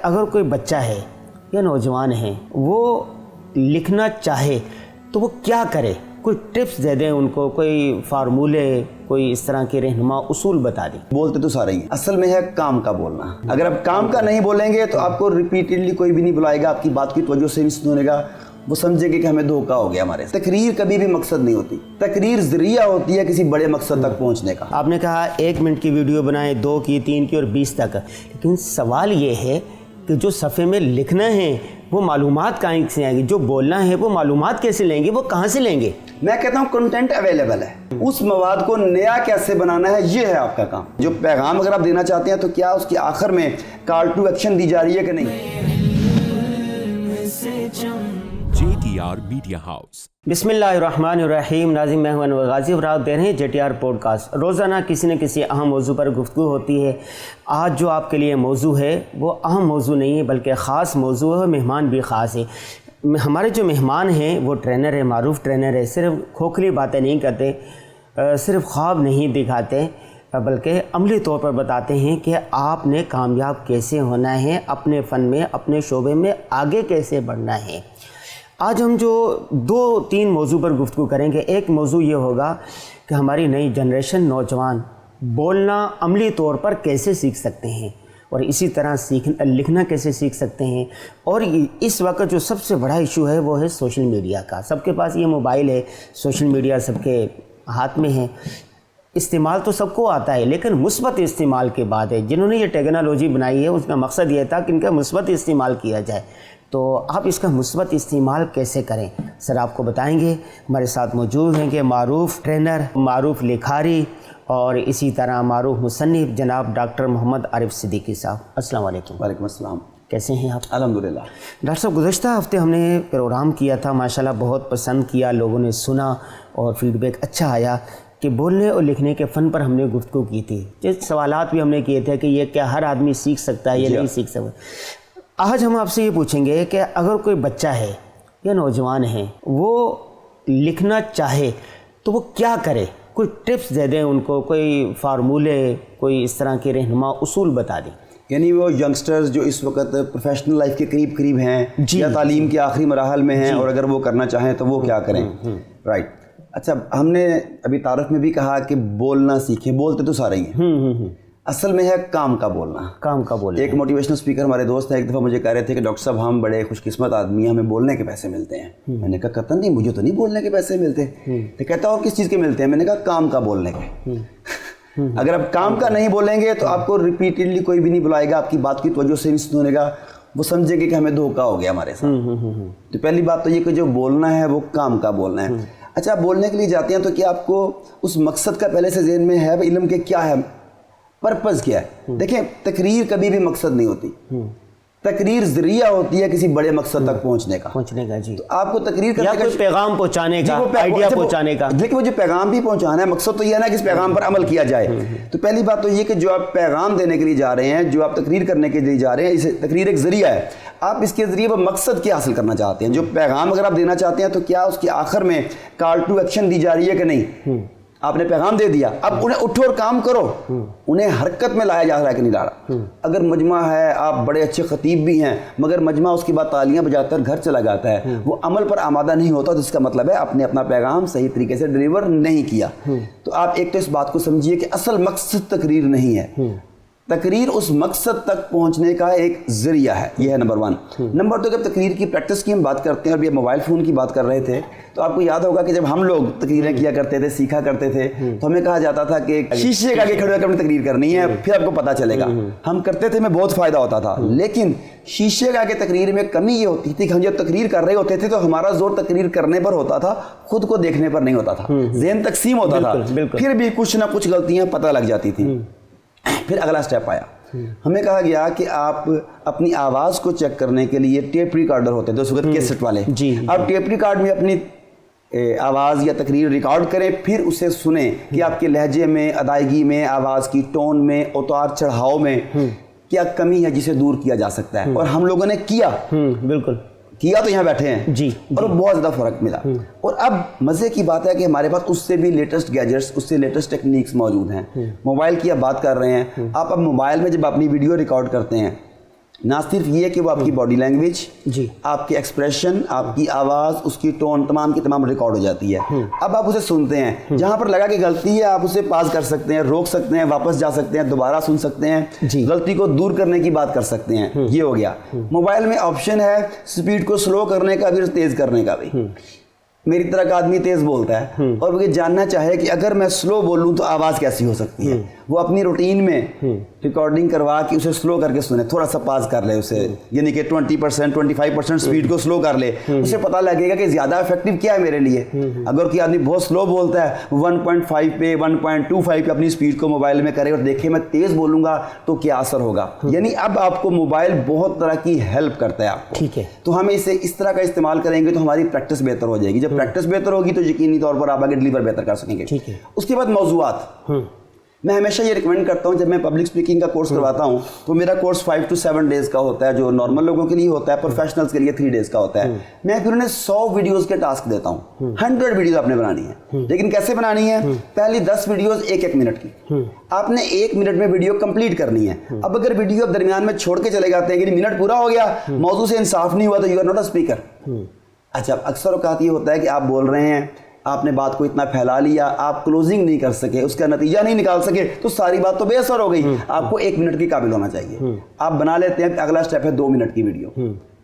अगर कोई बच्चा है या नौजवान है वो लिखना चाहे तो वो क्या करे, कोई टिप्स दे दें उनको, कोई फार्मूले, कोई इस तरह के रहनुमा उसूल बता दें। बोलते तो सारे ही, असल में है काम का बोलना। अगर आप काम का नहीं बोलेंगे तो आपको रिपीटेडली कोई भी नहीं बुलाएगा, आपकी बात की तवज्जो से नहीं सुनेगा, वो समझेंगे कि हमें धोखा हो गया हमारे। तकरीर कभी भी मकसद नहीं होती, तकरीर जरिया होती है किसी बड़े मकसद तक पहुंचने का। आपने कहा 1 मिनट की वीडियो बनाए, 2 की, 3 की और 20 तक, लेकिन सवाल ये है कि जो सफ़े में लिखना है वो मालूमात कहाँ से आएंगी, जो बोलना है वो मालूमात कैसे लेंगे, वो कहाँ से लेंगे? मैं कहता हूँ कंटेंट अवेलेबल है, उस मवाद को नया कैसे बनाना है ये है आपका काम। जो पैगाम अगर आप देना चाहते हैं तो क्या उसके आखिर में कॉल टू एक्शन दी जा रही है कि नहीं? JTR media house. बिस्मिल्लाहिर्रहमानिर्रहीम। नाज़िम मैं हूं अनवर गाज़ी और आप देख रहे हैं JTR पॉडकास्ट। रोज़ाना किसी न किसी अहम मौजू पर गुफ्तगू होती है। आज जो आपके लिए मौजू है वो अहम मौजू नहीं है बल्कि ख़ास मौजू है, मेहमान भी ख़ास है। हमारे जो मेहमान हैं वो ट्रेनर है, मारूफ ट्रेनर है। सिर्फ खोखली बातें नहीं करते, सिर्फ ख्वाब नहीं दिखाते, बल्कि अमली तौर पर बताते हैं कि आपने कामयाब कैसे होना है, अपने फ़न में, अपने शोबे में आगे कैसे बढ़ना है। आज हम जो 2-3 मौजू पर गुफ्तगू करेंगे। एक मौजू ये होगा कि हमारी नई जनरेशन नौजवान बोलना अमली तौर पर कैसे सीख सकते हैं और इसी तरह लिखना कैसे सीख सकते हैं। और इस वक्त जो सबसे बड़ा इशू है वो है सोशल मीडिया का। सबके पास ये मोबाइल है, सोशल मीडिया सबके हाथ में है। इस्तेमाल तो सबको आता है लेकिन मुस्बत इस्तेमाल की बात है। जिन्होंने ये टेक्नोलॉजी बनाई है उसका मकसद ये था कि इनका मुस्बत इस्तेमाल किया जाए। तो आप इसका मुस्बत इस्तेमाल कैसे करें सर आपको बताएंगे। हमारे साथ मौजूद हैं कि मारूफ ट्रेनर, मारूफ लिखारी और इसी तरह मारूफ मुसन्निफ जनाब डॉक्टर मोहम्मद आरिफ सिद्दीकी साहब। अस्सलाम वालेकुम। वालेकुम अस्सलाम। कैसे हैं आप? अल्हम्दुलिल्लाह। डॉक्टर साहब गुज़श्ता हफ्ते हमने प्रोग्राम किया था, माशाल्लाह बहुत पसंद किया, लोगों ने सुना और फीडबैक अच्छा आया कि बोलने और लिखने के फ़न पर हमने गुफ्तगू की थी। जिस सवालात भी हमने किए थे कि ये क्या हर आदमी सीख सकता है या नहीं सीख सकता। आज हम आपसे ये पूछेंगे कि अगर कोई बच्चा है या नौजवान है वो लिखना चाहे तो वो क्या करे, कोई टिप्स दे दें उनको, कोई फार्मूले, कोई इस तरह के रहनुमा उसूल बता दें। यानी वो यंगस्टर्स जो इस वक्त प्रोफेशनल लाइफ के करीब हैं या तालीम के आखिरी मराहल में हैं और अगर वो करना चाहें तो वो क्या करें? राइट। अच्छा, हमने अभी तारफ़ में भी कहा कि बोलना सीखें। बोलते तो सारे ही हैं, असल में है काम का बोलना। काम का बोलना। एक मोटिवेशनल स्पीकर हमारे दोस्त हैं, एक दफ़ा मुझे कह रहे थे कि डॉक्टर साहब हम बड़े खुशकिस्मत आदमी हैं, हमें बोलने के पैसे मिलते हैं। मैंने कहा कतन नहीं, मुझे तो नहीं बोलने के पैसे मिलते। तो कहता और किस चीज़ के मिलते हैं? मैंने कहा काम का बोलने के। अगर आप काम का नहीं बोलेंगे तो आपको रिपीटेडली कोई भी नहीं बुलाएगा, आपकी बात की तवज्जो से नहीं सुनेगा, वो समझेंगे कि हमें धोखा हो गया हमारे साथ। तो पहली बात तो ये कि जो बोलना है वो काम का बोलना है। अच्छा, आप बोलने के लिए जाते हैं तो क्या आपको उस मकसद का पहले से ज़हन में है, इल्म के क्या है, पर्पज़ क्या है? देखें, तकरीर कभी भी मकसद नहीं होती, तकरीर जरिया होती है किसी बड़े मकसद तक पहुंचने का जी। तो आपको तकरीर करने का पैगाम पहुंचाने का, आइडिया पहुंचाने का। देखिए वो जो पैगाम भी पहुंचाना है, मकसद तो यह है ना कि इस पैगाम पर अमल किया जाए। तो पहली बात तो ये कि जो आप पैगाम देने के लिए जा रहे हैं, जो आप तकरीर करने के लिए जा रहे हैं, इसे तकरीर एक जरिया है। आप इसके जरिए वो मकसद क्या हासिल करना चाहते हैं, जो पैगाम अगर आप देना चाहते हैं तो क्या उसके आखिर में कॉल टू एक्शन दी जा रही है कि नहीं? आपने पैगाम दे दिया, अब उन्हें उठो और काम करो, उन्हें हरकत में लाया जा रहा है कि नहीं ला रहा। अगर मजमा है, आप बड़े अच्छे खतीब भी हैं, मगर मजमा उसके बाद तालियां बजाकर घर चला जाता है, वो अमल पर आमादा नहीं होता, तो इसका मतलब है आपने अपना पैगाम सही तरीके से डिलीवर नहीं किया। तो आप एक तो इस बात को समझिए कि असल मकसद तकरीर नहीं है, तकरीर उस मकसद तक पहुंचने का एक जरिया है। यह है नंबर 1। नंबर 2, जब तकरीर की प्रैक्टिस की हम बात करते हैं, अभी मोबाइल फ़ोन की बात कर रहे थे, तो आपको याद होगा कि जब हम लोग तकरीरें किया करते थे, सीखा करते थे, तो हमें कहा जाता था कि शीशे के आगे खड़े होकर अपनी तकरीर करनी है, फिर आपको पता चलेगा। हम करते थे, हमें बहुत फ़ायदा होता था। लेकिन शीशे के आगे तकरीर में कमी ये होती थी कि हम जब तकरीर कर रहे होते थे तो हमारा जोर तकरीर करने पर होता था, खुद को देखने पर नहीं होता था। ज़हन तकसीम होता था, फिर भी कुछ ना कुछ गलतियाँ पता लग जाती थी। फिर अगला स्टेप आया, हमें कहा गया कि आप अपनी आवाज़ को चेक करने के लिए टेप रिकॉर्डर होते हैं, उस वक्त कैसेट वाले जी। आप टेप रिकॉर्ड में अपनी आवाज़ या तकरीर रिकॉर्ड करें, फिर उसे सुने कि आपके लहजे में, अदायगी में, आवाज़ की टोन में, उतार चढ़ाव में क्या कमी है जिसे दूर किया जा सकता है। और हम लोगों ने किया, बिल्कुल किया, तो यहाँ बैठे हैं जी, और बहुत ज़्यादा फ़र्क मिला। और अब मज़े की बात है कि हमारे पास उससे भी लेटेस्ट गैजेट्स, उससे लेटेस्ट टेक्निक्स मौजूद हैं। मोबाइल की आप बात कर रहे हैं, आप अब मोबाइल में जब अपनी वीडियो रिकॉर्ड करते हैं ना सिर्फ ये कि वो आपकी बॉडी लैंग्वेज जी, आपके एक्सप्रेशन, आपकी आवाज़, उसकी टोन तमाम की तमाम रिकॉर्ड हो जाती है। अब आप उसे सुनते हैं, जहाँ पर लगा कि गलती है आप उसे पास कर सकते हैं, रोक सकते हैं, वापस जा सकते हैं, दोबारा सुन सकते हैं, जी। गलती को दूर करने की बात कर सकते हैं। ये हो गया। मोबाइल में ऑप्शन है स्पीड को स्लो करने का भी और तेज़ करने का भी। मेरी तरह का आदमी तेज़ बोलता है और वो ये जानना चाहे कि अगर मैं स्लो बोलूँ तो आवाज़ कैसी हो सकती है, वो अपनी रूटीन में रिकॉर्डिंग करवा के उसे स्लो करके सुने, थोड़ा सा पास कर ले उसे, यानी कि 20% 25% स्पीड को स्लो कर ले, उसे पता लगेगा कि ज़्यादा इफेक्टिव क्या है मेरे लिए। अगर कोई आदमी बहुत स्लो बोलता है, 1.5 पे 1.25 पे अपनी स्पीड को मोबाइल में करे और देखे मैं तेज़ बोलूँगा तो क्या असर होगा। यानी अब आपको मोबाइल बहुत तरह की हेल्प करता है आपको। ठीक है। तो हम इसे इस तरह का इस्तेमाल करेंगे तो हमारी प्रैक्टिस बेहतर हो जाएगी। जब प्रैक्टिस बेहतर होगी तो यकीनी तौर पर आप आगे डिलीवर बेहतर कर सकेंगे। ठीक है। उसके बाद मौज़ूआत, मैं हमेशा ये रिकमेंड करता हूँ जब मैं पब्लिक स्पीकिंग का कोर्स करवाता हूँ तो मेरा कोर्स 5 to 7 डेज़ का होता है, जो नॉर्मल लोगों के लिए होता है, प्रोफेशनल्स के लिए 3 डेज़ का होता है। मैं फिर उन्हें 100 वीडियोस के टास्क देता हूँ। 100 वीडियोस आपने बनानी है, लेकिन कैसे बनानी है? पहली 10 वीडियोस 1-1 मिनट की, आपने 1 मिनट में वीडियो कंप्लीट करनी है। अब अगर वीडियो आप दरमियान में छोड़ के चले जाते हैं कि मिनट पूरा हो गया, मौजू से इंसाफ नहीं हुआ, तो you are not a speaker. अच्छा, अक्सर औकात ये होता है कि आप बोल रहे हैं, आपने बात को इतना फैला लिया, आप क्लोजिंग नहीं कर सके, उसका नतीजा नहीं निकाल सके, तो सारी बात तो बेअसर हो गई। आपको 1 मिनट के काबिल होना चाहिए। आप बना लेते हैं, अगला स्टेप है 2 मिनट की वीडियो,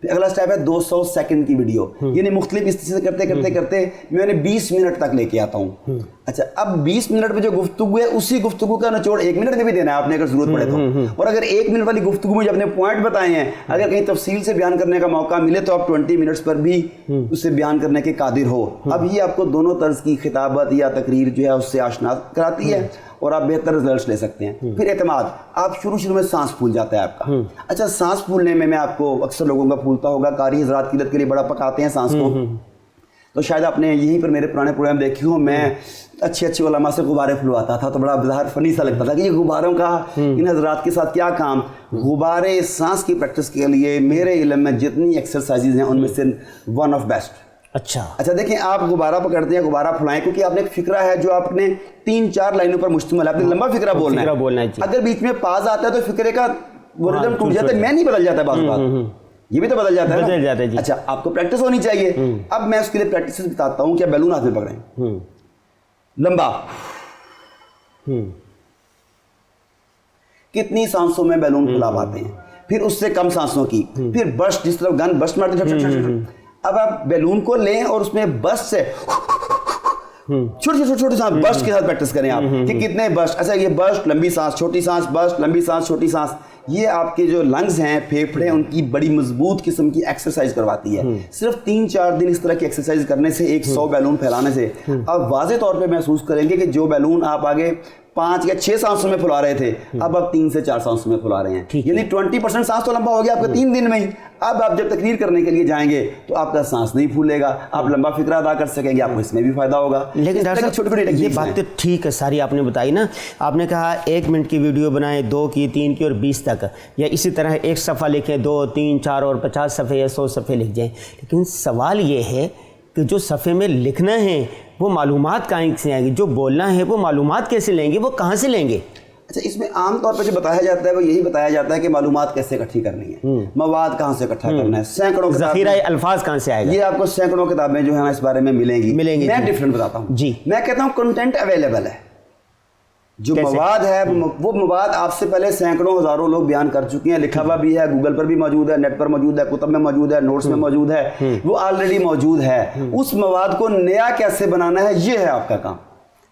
फिर अगला स्टेप है 200 सेकंड की वीडियो। यानी मुख्तलिफ इस तरह से करते करते करते मैं उन्हें 20 मिनट तक लेके आता हूँ। अच्छा, अब 20 मिनट में जो गुफ्तगू है उसी गुफ्तगू का निचोड़ 1 मिनट में भी देना है आपने अगर जरूरत पड़े तो। और अगर 1 मिनट वाली गुफ्तगू में जो अपने पॉइंट बताए हैं, अगर कहीं तफसील से बयान करने का मौका मिले तो आप 20 मिनट्स पर भी उसे बयान करने के कादिर हो। अब ये आपको दोनों तर्ज की खिताबत या तकरीर जो है उससे आशना कराती है और आप बेहतर रिजल्ट्स ले सकते हैं। फिर एतमाद, आप शुरू में सांस फूल जाता है आपका। अच्छा, सांस फूलने में मैं आपको अक्सर लोगों का फूलता होगा, कारी हजरात की लत के लिए बड़ा पकाते हैं सांस को, तो शायद आपने यहीं पर मेरे पुराने प्रोग्राम देखे हो, मैं अच्छे उलमा से गुब्बारे फुलवाता था, तो बड़ा बाहर फनी सा लगता था कि ये गुब्बारों का इन हजरात के साथ क्या काम। गुब्बारे सांस की प्रैक्टिस के लिए मेरे इल्म में जितनी एक्सरसाइजेज हैं उनमें से वन ऑफ बेस्ट। अच्छा, देखें, आप गुब्बारा पकड़ते हैं, गुब्बारा फुलाएं, क्योंकि आपने एक फिक्रा है जो आपने 3-4 लाइनों पर मुश्तमिल है, आपने लंबा फिक्रा बोलना है। अगर बीच में पाज आता है तो फिक्रे का वो रिदम टूट जाता है, मैं नहीं बदल जाता है, बात ये भी तो बदल जाता है जी। अच्छा, आपको प्रैक्टिस होनी चाहिए। अब मैं उसके लिए प्रैक्टिस बताता हूँ। क्या बैलून हाथ में पकड़ें, लंबा, कितनी सांसों में बैलून फुला पाते हैं, फिर उससे कम सांसों की, फिर बर्स्ट, जिस तरह गन बर्स्ट मारते हैं। अब आप बैलून को लें और उसमें बर्स्ट से छोटी सांस बर्स्ट के साथ प्रैक्टिस करें आप कि कितने बर्स्ट। अच्छा, ये बर्स्ट, लंबी सांस, छोटी सांस, बर्स्ट, लंबी सांस, छोटी सांस, ये आपके जो लंग्स हैं, फेफड़े, उनकी बड़ी मजबूत किस्म की एक्सरसाइज करवाती है। सिर्फ 3-4 दिन इस तरह की एक्सरसाइज करने से, 100 बैलून फैलाने से आप वाज़े तौर पे महसूस करेंगे कि जो बैलून आप आगे 5 या 6 सांसों में फुला रहे थे, अब आप 3 से 4 सांसों में फुला रहे हैं। यानी 20% सांस तो लंबा हो गया आपका 3 दिन में ही। अब आप जब तकरीर करने के लिए जाएंगे तो आपका सांस नहीं फूलेगा, आप लंबा फिक्रा अदा कर सकेंगे, आपको इसमें भी फायदा होगा। लेकिन डॉक्टर साहब, ये बात तो ठीक है, सारी आपने बताई ना। आपने कहा 1 मिनट की वीडियो बनाएं, 2 की, 3 की और 20 तक, या इसी तरह 1 सफ़ा लिखें, 2, 3, 4 और 50 सफ़े या 100 सफ़े लिख जाएं। लेकिन सवाल ये है कि जो सफ़े में लिखना है वो मालूमात कहाँ से आएगी, जो बोलना है वो मालूमात कैसे लेंगे, वो कहाँ से लेंगे? अच्छा, इसमें आम तौर पर जो बताया जाता है वो यही बताया जाता है कि मालूमात कैसे इकट्ठी करनी है, मवाद कहाँ से इकट्ठा करना है, सैकड़ों ज़ख़ीरा अल्फाज कहाँ से आएगा, ये आपको सैकड़ों किताबें जो है इस बारे में मिलेंगी। मैं डिफरेंट बताता हूँ जी। मैं कहता हूँ कंटेंट अवेलेबल है, जो मवाद है वो मवाद आपसे पहले सैकड़ों हजारों लोग बयान कर चुके हैं, लिखा हुआ भी है, गूगल पर भी मौजूद है, नेट पर मौजूद है, कुतब में मौजूद है, नोट्स में मौजूद है, वो ऑलरेडी मौजूद है। उस मवाद को नया कैसे बनाना है, ये है आपका काम।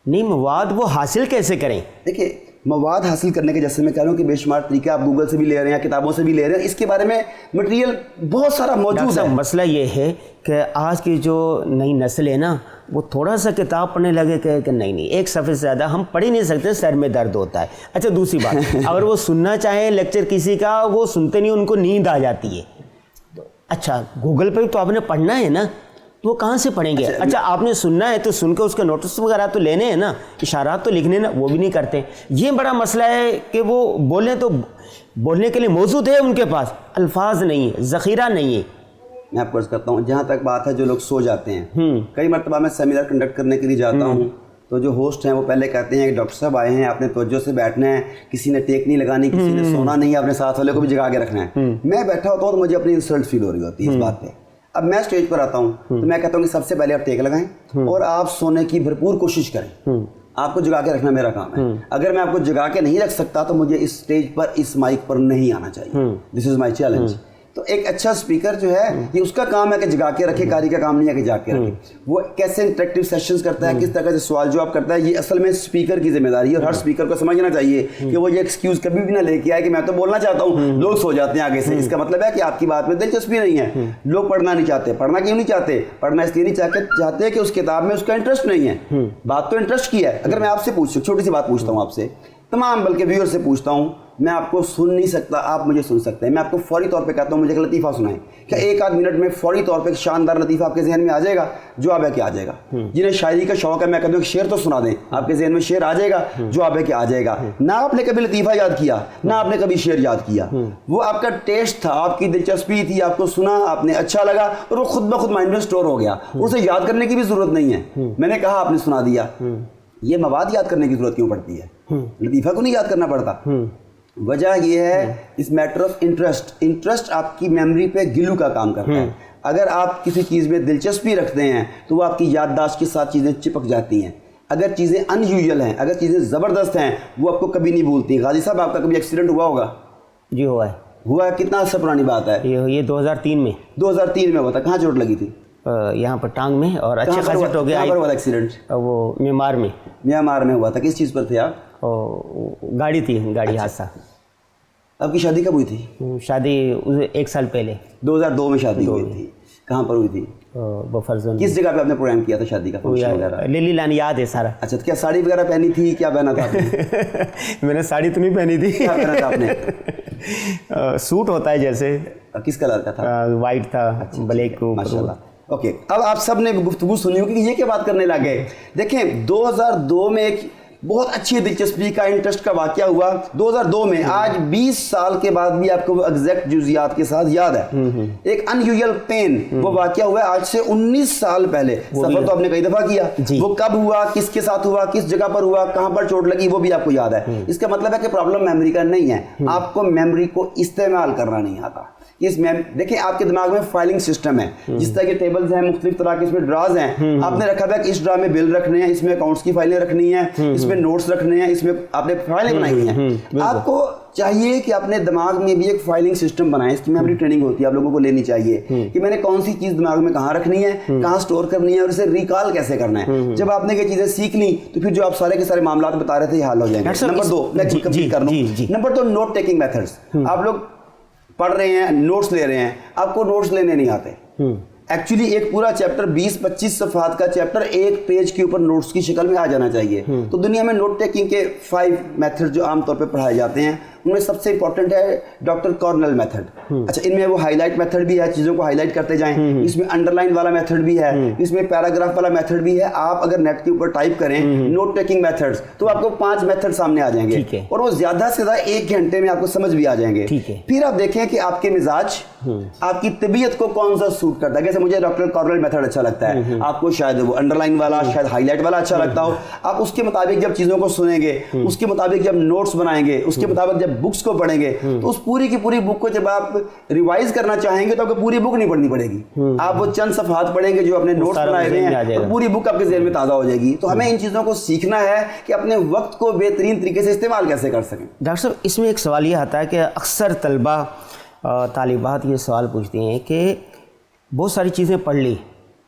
नहीं, मवाद वो हासिल कैसे करें? देखिए, मवाद हासिल करने के, जैसे मैं कह रहा हूँ कि बेशुमार तरीके आप गूगल से भी ले रहे हैं, किताबों से भी ले रहे हैं, इसके बारे में मटेरियल बहुत सारा मौजूद है। मसला ये है कि आज की जो नई नस्ल है ना, वो थोड़ा सा किताब पढ़ने लगे कि नहीं, एक सफ़े से ज़्यादा हम पढ़ ही नहीं सकते, सर में दर्द होता है। अच्छा, दूसरी बात, अगर वो सुनना चाहें लेक्चर किसी का, वो सुनते नहीं, उनको नींद आ जाती है। अच्छा, गूगल पर तो आपने पढ़ना है ना, तो वो कहाँ से पढ़ेंगे? अच्छा, आपने सुनना है तो सुन के उसके नोटिस वगैरह तो लेने हैं ना, इशारात तो लिखने ना, वो भी नहीं करते। ये बड़ा मसला है कि वो बोलें तो बोलने के लिए मौजूद है उनके पास, अल्फाज नहीं है, ज़ख़ीरा नहीं है। मैं आपको अर्ज़ करता हूँ, जहाँ तक बात है जो लोग सो जाते हैं, कई मरतबा मैं सेमिनार कंडक्ट करने के लिए जाता हूँ तो जो होस्ट हैं वो पहले कहते हैं कि डॉक्टर साहब आए हैं, आपने तवज्जो से बैठना है, किसी ने टेक नहीं लगानी, किसी ने सोना नहीं है, अपने साथ वाले को भी जगा के रखना है। मैं बैठा होता हूँ तो मुझे अपनी इंसल्ट फील हो रही होती है इस बात पे। अब मैं स्टेज पर आता हूँ तो मैं कहता हूँ कि सबसे पहले आप टेक लगाएं और आप सोने की भरपूर कोशिश करें। आपको जगा के रखना मेरा काम है। अगर मैं आपको जगा के नहीं रख सकता तो मुझे इस स्टेज पर, इस माइक पर नहीं आना चाहिए। This is my challenge. तो एक अच्छा स्पीकर जो है ये उसका काम है कि जगा के रखे, कारी का काम नहीं है कि जाग के रखे। वो कैसे इंटरेक्टिव सेशंस करता है, किस तरह से सवाल जवाब करता है, ये असल में स्पीकर की जिम्मेदारी है। और हर स्पीकर को समझना चाहिए कि वो ये एक्सक्यूज कभी भी ना लेके आए कि मैं तो बोलना चाहता हूँ, लोग सो जाते हैं आगे से। इसका मतलब है कि आपकी बात में दिलचस्पी नहीं है, लोग पढ़ना नहीं चाहते। पढ़ना क्यों नहीं चाहते? पढ़ना इसलिए नहीं चाहते कि उस किताब में उसका इंटरेस्ट नहीं है। बात तो इंटरेस्ट की है। अगर मैं आपसे पूछूं, छोटी सी बात पूछता हूँ आपसे, तमाम बल्कि व्यूअर से पूछता हूँ, मैं आपको सुन नहीं सकता, आप मुझे सुन सकते हैं। मैं आपको फौरी तौर पे कहता हूँ मुझे एक लतीफ़ा सुनाएं। क्या एक आध मिनट में फौरी तौर पे एक शानदार लतीफ़ा आपके जहन में आ जाएगा? जवाब है कि आ जाएगा। जिन्हें शायरी का शौक है मैं कहता हूँ शेर तो सुना दें, आपके जहन में शेर आ जाएगा। जवाब है कि आ जाएगा। ना आपने कभी लतीफ़ा याद किया, ना आपने कभी शेर याद किया, वो आपका टेस्ट था, आपकी दिलचस्पी थी, आपको सुना, आपने अच्छा लगा और वो खुद ब खुद माइंड में स्टोर हो गया। उसे याद करने की भी जरूरत नहीं है। मैंने कहा, आपने सुना दिया। ये मवाद याद करने की जरूरत क्यों पड़ती है? लतीफ़ा को नहीं याद करना पड़ता। वजह यह है इस मैटर ऑफ इंटरेस्ट। इंटरेस्ट आपकी मेमोरी पे गिलू का काम करता है। अगर आप किसी चीज़ में दिलचस्पी रखते हैं तो वो आपकी याददाश्त के साथ चीज़ें चिपक जाती हैं। अगर चीज़ें अनयूजुअल हैं, अगर चीज़ें ज़बरदस्त हैं, वो आपको कभी नहीं भूलती। गाजी साहब, आपका कभी एक्सीडेंट हुआ होगा? जी हुआ है। हुआ है? कितना अर्सा पुरानी बात है? ये 2003 में। 2003 में हुआ था। कहाँ चोट लगी थी? यहाँ पर टांग में, और अच्छे खासे हो गया। कहाँ पर हुआ था एक्सीडेंट? वो म्यांमार में। म्यांमार में हुआ था। किस चीज़ पर थे आप? गाड़ी थी, गाड़ी हादसा। आपकी शादी कब हुई थी? शादी 1 साल पहले 2002 में शादी हुई थी। कहाँ पर हुई थी? Buffer zone. किस जगह पे आपने प्रोग्राम किया था शादी का फंक्शन वगैरह? लिली लान याद है सारा। अच्छा, तो क्या साड़ी वगैरह पहनी थी? क्या पहना था आपने? मैंने साड़ी तो नहीं पहनी थी। क्या पहना था आपने? सूट होता है जैसे। किस कलर का था? वाइट था, ब्लैक। माशाल्लाह। ओके, अब आप सब ने गुफ्तगू सुनी होगी कि ये क्या बात करने लग गए। देखें, 2002 में एक बहुत अच्छी दिलचस्पी का, इंटरेस्ट का वाकया हुआ 2002 में। आज 20 साल के बाद भी आपको वो एग्जैक्ट जुजियात के साथ याद है। एक अनयूजुअल पेन, वो वाकया हुआ आज से 19 साल पहले। सफर तो आपने कई दफा किया। वो कब हुआ, किसके साथ हुआ, किस जगह पर हुआ, कहां पर चोट लगी, वो भी आपको याद है। इसका मतलब है कि प्रॉब्लम मेमोरी का नहीं है, आपको मेमोरी को इस्तेमाल करना नहीं आता। देखिए, आपके दिमाग में फाइलिंग सिस्टम है। जिस तरह के टेबल्स हैं, मुख्तलिफ तरह के इसमें ड्राज हैं। आपने रखा है कि इस ड्रा में बिल रखने हैं, इसमें अकाउंट्स की फाइलें रखनी है, इसमें नोट्स रखने हैं, इसमें आपने फाइलें बनाई हुई हैं। आपको चाहिए कि अपने दिमाग में भी एक फाइलिंग सिस्टम बनाएं। इसकी मेमोरी ट्रेनिंग होती है, आप लोगों को लेनी चाहिए कि मैंने कौन सी चीज दिमाग में कहाँ रखनी है, कहाँ स्टोर करनी है और इसे रिकॉल कैसे करना है। जब आपने ये चीजें सीख ली तो फिर जो आप सारे के सारे मामला बता रहे थे ये हल हो जाएंगे। नंबर 2 मैं कंप्लीट कर लूं। Number 2 note taking methods. आप लोग पढ़ रहे हैं, नोट्स ले रहे हैं, आपको नोट्स लेने नहीं आते। एक्चुअली एक पूरा चैप्टर 20-25 सफ़हात का चैप्टर एक पेज के ऊपर नोट्स की शक्ल में आ जाना चाहिए। तो दुनिया में नोट टेकिंग के 5 मेथड जो आमतौर पे पढ़ाए जाते हैं उनमें सबसे इंपॉर्टेंट है डॉक्टर कॉर्नेल मेथड। अच्छा, इनमें वो हाईलाइट मेथड भी है, चीज़ों को हाईलाइट करते जाएं। इसमें अंडरलाइन वाला मेथड भी है, इसमें पैराग्राफ वाला मेथड भी है। आप अगर नेट के ऊपर टाइप करें नोट टेकिंग मेथड्स तो आपको 5 मेथड सामने आ जाएंगे और वो ज़्यादा से ज़्यादा 1 घंटे में आपको समझ भी आ जाएंगे। फिर आप देखें कि आपके मिजाज, आपकी तबीयत को कौन सा सूट करता है। जैसे मुझे डॉक्टर कॉर्नेल मेथड अच्छा लगता है, आपको शायद वो अंडरलाइन वाला, शायद हाईलाइट वाला अच्छा लगता हो। आप उसके मुताबिक जब चीज़ों को सुनेंगे, उसके मुताबिक जब नोट्स बनाएंगे, उसके मुताबिक जब बुक्स को पढ़ेंगे तो उस पूरी की पूरी बुक को जब आप रिवाइज करना चाहेंगे तो आपको पूरी बुक नहीं पढ़नी पड़ेगी। आप वो चंद सफ़हात पढ़ेंगे जो अपने नोट्स बनाए हुए हैं तो पूरी बुक आपके ज़हन में ताज़ा हो जाएगी। तो हमें इन चीज़ों को सीखना है कि अपने वक्त को बेहतरीन तरीके से इस्तेमाल कैसे कर सकें। डॉक्टर साहब, इसमें एक सवाल ये आता है कि अक्सर तलबा तालिबात ये सवाल पूछती हैं कि बहुत सारी चीज़ें पढ़ ली,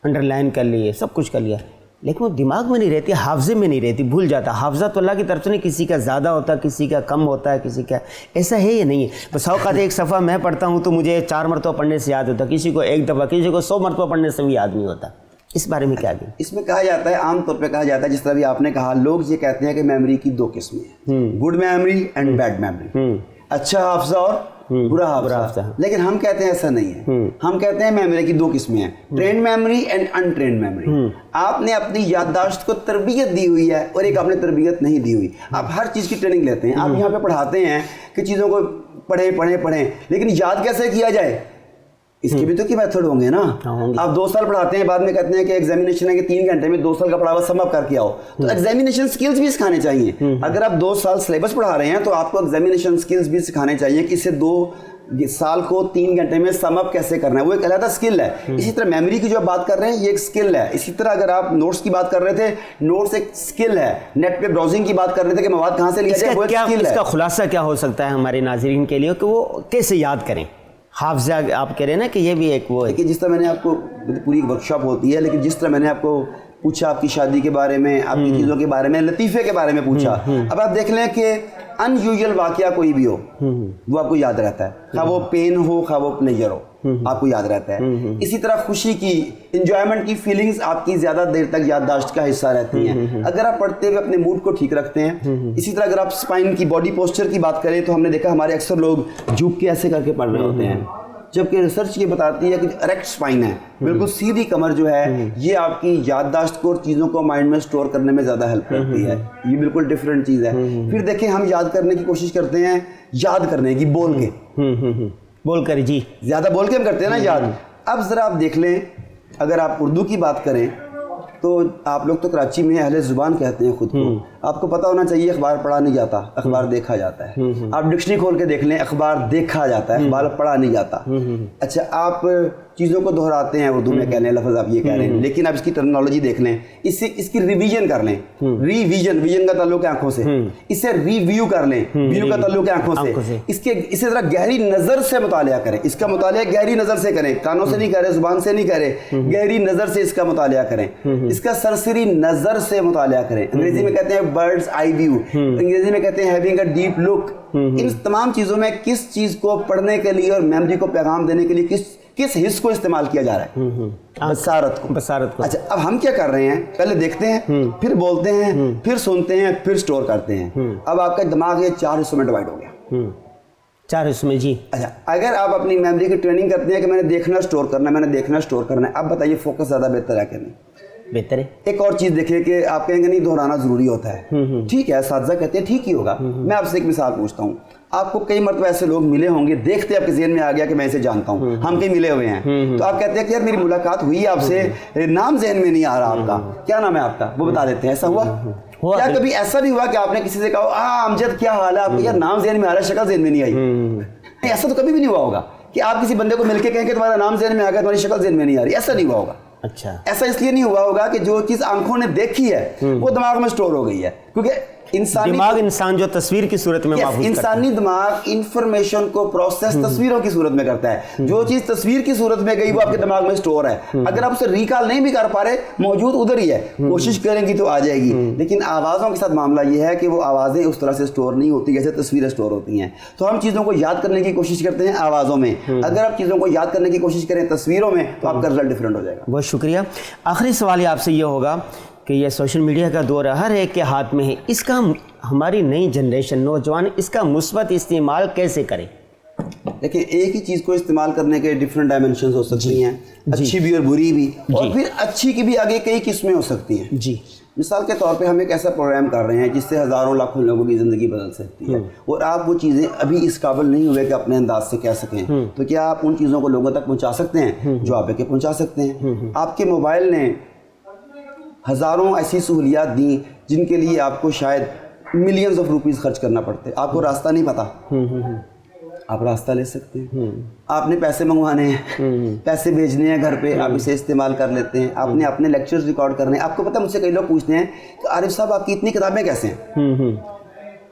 अंडरलाइन कर ली, सब कुछ कर लिया, लेकिन वो दिमाग में नहीं रहती, हाफजे में नहीं रहती, भूल जाता। हाफजा तो अल्लाह की तरफ से नहीं, किसी का ज़्यादा होता है, किसी का कम होता है, किसी का ऐसा है या नहीं है। बस औक़ात एक सफ़ा मैं पढ़ता हूँ तो मुझे 4 मरतबा पढ़ने से याद होता, किसी को 1 दफ़ा, किसी को 100 मरतबा पढ़ने से भी याद नहीं होता। इस बारे में क्या है? इसमें कहा जाता है, आमतौर पर कहा जाता है, जिस तरह भी आपने कहा, लोग ये कहते हैं कि मेमोरी की 2 किस्में हैं, good memory and bad memory. अच्छा हाफजा और बुरा हाफजा। लेकिन हम कहते हैं ऐसा नहीं है। हम कहते हैं मेमोरी की 2 किस्में हैं, trend memory and untrained memory. आपने अपनी याददाश्त को तरबियत दी हुई है और एक आपने तरबियत नहीं दी हुई। आप हर चीज़ की ट्रेनिंग लेते हैं, आप यहाँ पे पढ़ाते हैं कि चीज़ों को पढ़ें, लेकिन याद कैसे किया जाए इसके भी तो की मेथड होंगे ना। आप 2 साल पढ़ाते हैं, बाद में कहते हैं कि एग्जामिनेशन है कि 3 घंटे में 2 साल का पढ़ा हुआ समअप करके आओ, तो एग्जामिनेशन स्किल्स भी सिखाने चाहिए। अगर आप 2 साल सिलेबस पढ़ा रहे हैं तो आपको एग्जामिनेशन स्किल्स भी सिखाने चाहिए कि इसे 2 साल को 3 घंटे में समअप कैसे करना है, वो एक अलग स्किल है। इसी तरह मेमोरी की जो आप बात कर रहे हैं ये एक स्किल है। इसी तरह अगर आप नोट्स की बात कर रहे थे, नोट्स एक स्किल है। नेट पे ब्राउजिंग की बात कर रहे थे कि मवाद कहाँ से लिया जाए, वो एक स्किल है। इसका खुलासा क्या हो सकता है हमारे नाज़रीन के लिए कि वो कैसे याद करें? हाफजा आप कह रहे हैं ना कि ये भी एक वो है। देखिए, जिस तरह मैंने आपको पूरी वर्कशॉप होती है, लेकिन जिस तरह मैंने आपको पूछा आपकी शादी के बारे में, आपकी चीज़ों के बारे में, लतीफ़े के बारे में पूछा, अब आप देख लें कि अनयूजुअल वाकया कोई भी हो वो आपको याद रहता है, खा वो पेन हो खा वो प्लेजर हो, आपको याद रहता है। इसी तरह खुशी की, इंजॉयमेंट की फीलिंग्स आपकी ज़्यादा देर तक याददाश्त का हिस्सा रहती हैं अगर आप पढ़ते हुए अपने मूड को ठीक रखते हैं। इसी तरह अगर आप स्पाइन की, बॉडी पोस्चर की बात करें तो हमने देखा हमारे अक्सर लोग झुक के ऐसे करके पढ़ रहे होते हैं, जबकि रिसर्च ये बताती है कि इरेक्ट स्पाइन है, बिल्कुल सीधी कमर जो है, ये आपकी याददाश्त को और चीज़ों को माइंड में स्टोर करने में ज़्यादा हेल्प करती है। ये बिल्कुल डिफरेंट चीज़ है। फिर देखें, हम याद करने की कोशिश करते हैं, याद करने की बोल के, बोल कर जी, ज़्यादा बोल के हम करते हैं ना याद। अब ज़रा आप देख लें, अगर आप उर्दू की बात करें तो आप लोग तो कराची में अहले ज़ुबान कहते हैं खुद को, आपको पता होना चाहिए अखबार पढ़ा नहीं जाता, अखबार देखा जाता है। आप डिक्शनरी खोल के देख लें, अखबार देखा जाता है, अखबार पढ़ा नहीं जाता। अच्छा, आप चीज़ों को दोहराते हैं, उर्दू में कह लें, लफ्ज़ आप ये कह रहे हैं, लेकिन आप इसकी टर्मिनोलॉजी देख लें, इससे इसकी रिवीजन कर लें। रिवीजन का ताल्लुक है आंखों से, इसे रिव्यू कर लें, व्यू का ताल्लुक है आंखों से। इसे ज़रा गहरी नज़र से मुतालिया करें। इसका मुतालिया गहरी नज़र से करें, कानों से नहीं कह रहे, ज़ुबान से नहीं कह रहे, गहरी नज़र से इसका मुतालिया करें, इसका सरसरी नज़र से मुतालिया करें। अंग्रेजी में कहते हैं बर्ड्स आई व्यू, अंग्रेजी में कहते हैं हैविंग अ डीप लुक। इन तमाम चीज़ों में किस चीज़ को पढ़ने के लिए और मेमोरी को पैगाम देने के लिए किस हिस्स को इस्तेमाल किया जा रहा है? बसारत को। अच्छा, अब हम क्या कर रहे हैं, पहले देखते हैं, फिर बोलते हैं, फिर सुनते हैं, फिर स्टोर करते हैं। अब आपका दिमाग ये 4 हिस्सों में डिवाइड हो गया। 4 हिस्सों में जी। अच्छा, अगर आप अपनी मेमोरी की ट्रेनिंग करते हैं कि मैंने देखना स्टोर करना है, मैंने देखना स्टोर करना है, अब बताइए फोकस ज़्यादा बेहतर है कि नहीं? बेहतर है। एक और चीज़ देखिए कि आप कहेंगे नहीं दोहराना ज़रूरी होता है, ठीक है, साथी कहते हैं ठीक ही होगा। मैं आपसे एक मिसाल पूछता हूँ, आपको कई मरतबा ऐसे लोग मिले होंगे, देखते आपके ज़हन में आ गया कि मैं इसे जानता हूँ, हम कहीं मिले हुए हैं, तो आप कहते हैं कि यार मेरी मुलाकात हुई आपसे, नाम ज़हन में नहीं आ रहा आपका, क्या नाम है आपका, वो बता देते हैं। ऐसा हुआ? क्या कभी ऐसा भी हुआ कि आपने किसी से कहा अमजद क्या हाल है आपका, यार नाम ज़हन में आ रहा है, शक्ल ज़हन में नहीं आई? ऐसा तो कभी भी नहीं हुआ होगा कि आप किसी बंदे को मिलकर कहें कि तुम्हारा नाम ज़हन में आ गया, तुम्हारी शक्ल ज़हन में नहीं आ रही, ऐसा नहीं हुआ होगा। अच्छा, ऐसा इसलिए नहीं हुआ होगा कि जो चीज़ आंखों ने देखी है वो दिमाग में स्टोर हो गई है, क्योंकि इंसान जो तस्वीर की सूरत में इंसानी दिमाग इंफॉर्मेशन को प्रोसेस तस्वीरों की सूरत में करता है। जो चीज़ तस्वीर की सूरत में गई वो आपके दिमाग में स्टोर है। अगर आप उसे रिकॉल नहीं भी कर पा रहे, मौजूद उधर ही है, कोशिश करेंगी तो आ जाएगी। लेकिन आवाज़ों के साथ मामला ये है कि वो आवाज़ें उस तरह से स्टोर नहीं होती जैसे तस्वीरें स्टोर होती हैं। तो हम चीज़ों को याद करने की कोशिश करते हैं आवाज़ों में, अगर आप चीज़ों को याद करने की कोशिश करें तस्वीरों में तो आपका रिजल्ट डिफरेंट हो जाएगा। बहुत शुक्रिया। आखिरी सवाल आपसे ये होगा कि ये सोशल मीडिया का दौर हर एक के हाथ में है, इसका हमारी नई जनरेशन नौजवान इसका मुस्बत इस्तेमाल कैसे करें? देखिए, एक ही चीज़ को इस्तेमाल करने के डिफरेंट डायमेंशंस हो सकती हैं, अच्छी भी और बुरी भी, और फिर अच्छी की भी आगे कई किस्में हो सकती हैं जी। मिसाल के तौर पे हम एक ऐसा प्रोग्राम कर रहे हैं जिससे हज़ारों लाखों लोगों की ज़िंदगी बदल सकती है, और आप वो चीज़ें अभी इस काबिल नहीं हुए कि अपने अंदाज से कह सकें, तो क्या आप उन चीज़ों को लोगों तक पहुँचा सकते हैं जो आप के पहुँचा सकते हैं? आपके मोबाइल ने हज़ारों ऐसी सहूलियात दी जिनके लिए आपको शायद मिलियंस ऑफ रुपीज़ खर्च करना पड़ते। आपको रास्ता नहीं पता, आप रास्ता ले सकते हैं। आपने पैसे मंगवाने हैं, पैसे भेजने हैं घर पे, आप इसे इस्तेमाल कर लेते हैं। आपने अपने लेक्चर्स रिकॉर्ड करने हैं। आपको पता, मुझसे कई लोग पूछते हैं कि आरिफ साहब आपकी इतनी किताबें कैसे हैं?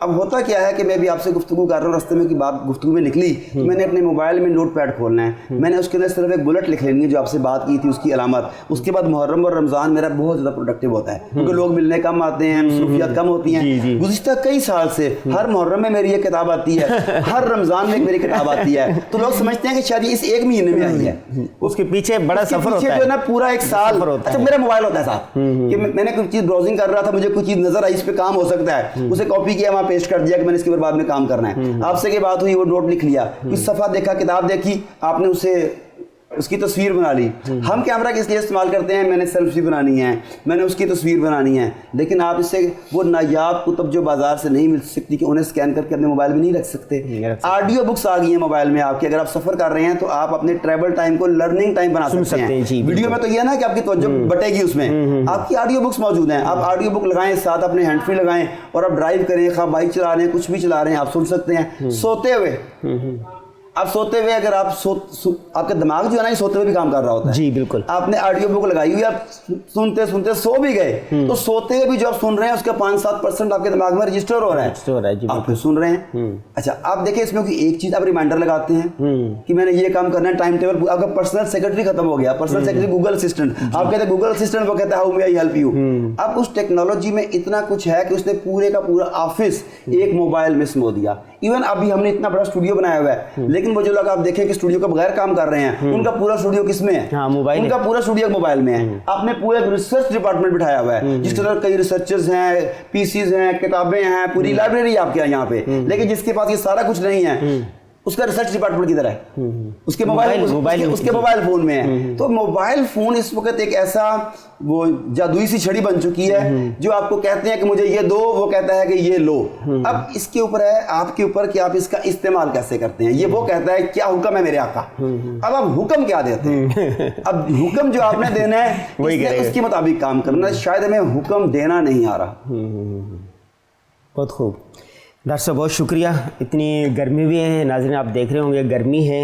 अब होता क्या है कि मैं भी आपसे गुफ्तगू कर रहा हूँ, रास्ते में की बात गुफ्तगू में निकली, तो मैंने अपने मोबाइल में नोट पैड खोलना है, मैंने उसके अंदर सिर्फ एक बुलेट लिख लेनी है जो आपसे बात की थी उसकी अलामत। उसके बाद मुहर्रम और रमज़ान मेरा बहुत ज़्यादा प्रोडक्टिव होता है, क्योंकि लोग मिलने कम आते हैं, मसरूफियात कम होती हैं। गुज़िश्ता कई साल से हर मुहर्रम में मेरी एक किताब आती है, हर रमज़ान में मेरी किताब आती है, तो लोग समझते हैं कि शायद इस एक महीने में आई है। उसके पीछे बड़ा सफ़र होता है, जो है ना पूरा एक साल। अच्छा, मेरा मोबाइल होता है साथ कि मैंने कोई चीज़ ब्राउजिंग कर रहा था, मुझे कोई चीज़ नजर आई, इस पर काम हो सकता है, उसे कॉपी किया, वहाँ पेस्ट कर दिया कि मैंने इसके बाद में काम करना है। आपसे की बात हुई, वो नोट लिख लिया, कुछ सफ़ा देखा, किताब देखी, आपने उसे उसकी तस्वीर बना ली। हम कैमरा किस लिए इस्तेमाल करते हैं? मैंने सेल्फी बनानी है, मैंने उसकी तस्वीर बनानी है, लेकिन आप इससे वो नायाब कुतुब जो बाजार से नहीं मिल सकती कि उन्हें स्कैन करके अपने मोबाइल में नहीं रख सकते। ऑडियो बुक्स आ गई हैं मोबाइल में आपके, अगर आप सफ़र कर रहे हैं तो आप अपने ट्रैवल टाइम को लर्निंग टाइम बना सकते हैं। वीडियो में तो यह ना कि आपकी तवज्जो बटेगी, उसमें आपकी ऑडियो बुक्स मौजूद हैं। आप ऑडियो बुक लगाएं, साथ अपने हैंड फ्री लगाएं और आप ड्राइव करें, खा बाइक चला रहे हैं, कुछ भी चला रहे हैं, आप सुन सकते हैं सोते हुए। आप सोते हुए अगर आप आपका दिमाग जो है ना ये सोते हुए भी काम कर रहा होता है। जी बिल्कुल। आपने ऑडियो बुक लगाई हुई, आप सुनते सुनते सो भी गए, तो सोते हुए भी जो आप सुन रहे हैं उसका 5-7% आपके दिमाग में रजिस्टर हो रहा है, आप फिर सुन रहे हैं। अच्छा, आप देखिए इसमें कि एक चीज आप रिमाइंडर लगाते हैं कि मैंने ये काम करना है, टाइम टेबल। आपका पर्सनल सेक्रेटरी खत्म हो गया, पर्सनल सेक्रेटरी गूगल असिस्टेंट, आप कहते हैं गूगल असिस्टेंट, वो कहता है how may I help you. अब उस टेक्नोलॉजी में इतना कुछ है कि उसने पूरे का पूरा ऑफिस एक मोबाइल में समो दिया। इवन अभी हमने इतना बड़ा स्टूडियो बनाया हुआ है, लेकिन वो जो लोग आप देखें कि स्टूडियो के बगैर काम कर रहे हैं, उनका पूरा स्टूडियो किसमें है? हाँ, मोबाइल। उनका पूरा स्टूडियो मोबाइल में है। आपने पूरा रिसर्च डिपार्टमेंट बिठाया हुआ है जिसके अंदर कई रिसर्चर्स हैं, पीसीज हैं, किताबें हैं, पूरी लाइब्रेरी आपके यहाँ पे, लेकिन जिसके पास ये सारा कुछ नहीं है उसका रिसर्च डिपार्टमेंट किधर है? उसके मोबाइल फोन में है। तो मोबाइल फोन इस वक्त एक ऐसा वो जादुई सी छड़ी बन चुकी है जो आपको कहते हैं कि मुझे ये दो, वो कहता है कि ये लो। अब इसके ऊपर है आपके ऊपर कि आप इसका इस्तेमाल कैसे करते हैं। ये वो कहता है क्या हुक्म है मेरे आका, अब आप हुक्म क्या देते हैं? अब हुक्म जो आपने देना है उसके मुताबिक काम करना है। शायद हमें हुक्म देना नहीं आ रहा। बहुत खूब डॉक्टर साहब, बहुत शुक्रिया। इतनी गर्मी भी है, नाज़रीन आप देख रहे होंगे गर्मी है,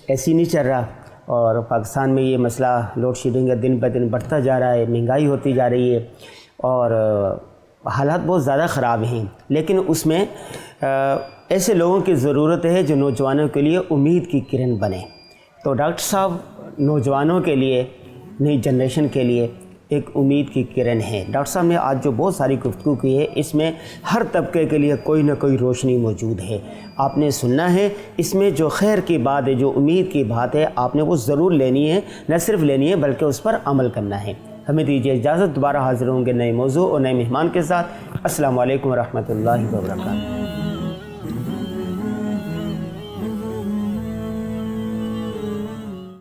ऐसी नहीं चल रहा, और पाकिस्तान में ये मसला लोड शेडिंग का दिन ब दिन बढ़ता जा रहा है, महंगाई होती जा रही है और हालात बहुत ज़्यादा ख़राब हैं। लेकिन उसमें ऐसे लोगों की ज़रूरत है जो नौजवानों के लिए उम्मीद की किरण बने। तो डॉक्टर साहब नौजवानों के लिए, नई जनरेशन के लिए एक उम्मीद की किरण है। डॉक्टर साहब ने आज जो बहुत सारी गुफ्तगू की है, इसमें हर तबके के लिए कोई ना कोई रोशनी मौजूद है। आपने सुनना है, इसमें जो खैर की बात है, जो उम्मीद की बात है, आपने वो ज़रूर लेनी है, न सिर्फ लेनी है बल्कि उस पर अमल करना है। हमें दीजिए इजाज़त, दोबारा हाजिर होंगे नए मौजू और नए मेहमान के साथ। अस्सलामु अलैकुम व रहमतुल्लाहि व बरकातहू।